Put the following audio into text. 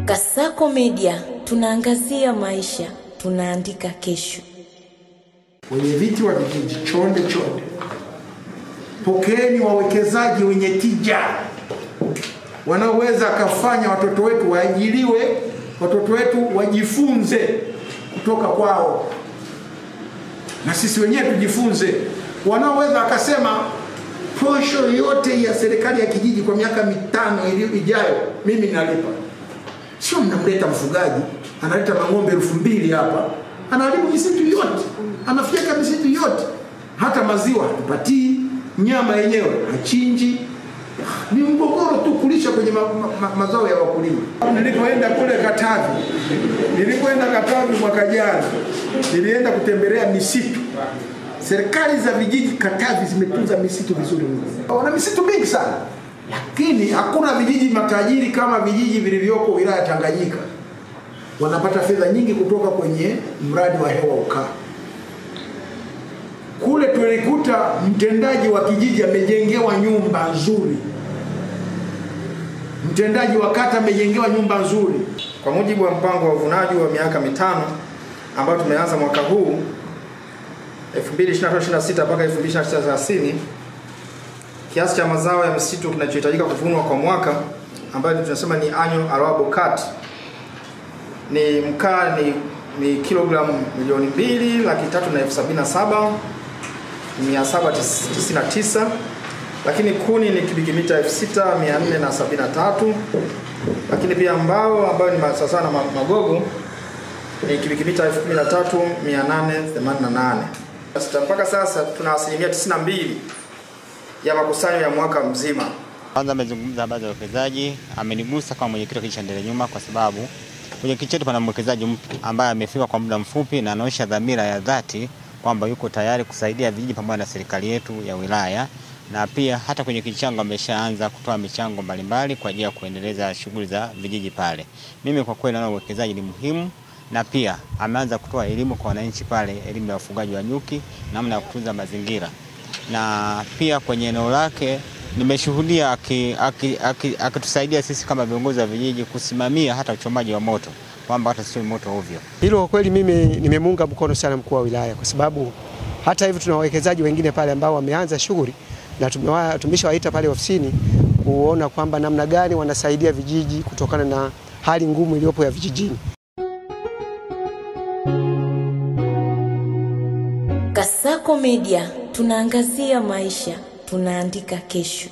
Kasako Media, tunaangazia maisha, tunaandika kesho. Wenye viti wa vijiji, chonde. Pokeeni wawekezaji wenye tija. Wanaweza kafanya watoto wetu waajiriwe, watoto wetu wajifunze kutoka kwao. Na sisi wenyewe tujifunze. Wanaweza akasema posho yote ya serikali ya kijiji kwa miaka 5 ijayo mimi nalipa. Sio mnamleta mfugaji, analeta ng'ombe 2000 hapa. Anaharibu misitu yote, anafyeka misitu yote. Hata maziwa hatupatii, nyama yenyewe hachinji. Ni mgogoro tu kulisha kwenye mazao ya wakulima. Nilipoenda kule Katavi mwaka jana, nilienda kutembelea misitu. Serikali za vijiji Katavi zimetunza misitu vizuri mno. Wana misitu mingi sana. Lakini hakuna vijiji matajiri kama vijiji vilivyoko wilaya Tanganyika. Wanapata fedha nyingi kutoka kwenye mradi wa hewa ukaa. Kule tulikuta mtendaji wa kijiji amejengewa nyumba nzuri. Mtendaji wa kata amejengewa nyumba nzuri. Kwa mujibu wa mpango wa uvunaji wa miaka 5 ambao tumeanza mwaka huu 2025-26 mpaka 2030, kiasi cha mazao ya misitu kinachohitajika kuvunwa kwa mwaka ambayo tunasema ni annual allowable cut ni mkaa ni kilogramu 2,377,799, lakini kuni ni kubiki mita 6,473, lakini pia mbao ambayo ni sawa na magogo ni kubiki mita 13,888. Mpaka sasa tuna asilimia 92 ya makusanyo ya mwaka mzima. Kwanza amezungumza habari za uwekezaji, amenigusa kama mwenyekiti wa kijiji cha Ndele Nyuma kwa sababu kwenye kijiji chetu pana mwekezaji ambaye amefika kwa muda mfupi na anaonyesha dhamira ya dhati kwamba yuko tayari kusaidia vijiji pamoja na serikali yetu ya wilaya, na pia hata kwenye kijiji changu ameshaanza kutoa michango mbalimbali kwa ajili ya kuendeleza shughuli za vijiji pale. Mimi kwa kweli naona uwekezaji ni muhimu, na pia ameanza kutoa elimu kwa wananchi pale, elimu ya ufugaji wa nyuki, namna ya kutunza mazingira. Na pia kwenye eneo lake nimeshuhudia akitusaidia sisi kama viongozi wa vijiji kusimamia hata uchomaji wa moto, kwamba hata sio moto ovyo. Hilo kwa kweli mimi nimemunga mkono sana mkuu wa wilaya, kwa sababu hata hivi tuna wawekezaji wengine pale ambao wameanza shughuli na tumeshawaita pale ofisini kuona kwamba namna gani wanasaidia vijiji kutokana na hali ngumu iliyopo ya vijijini. Kasako Media, tunaangazia maisha, tunaandika kesho.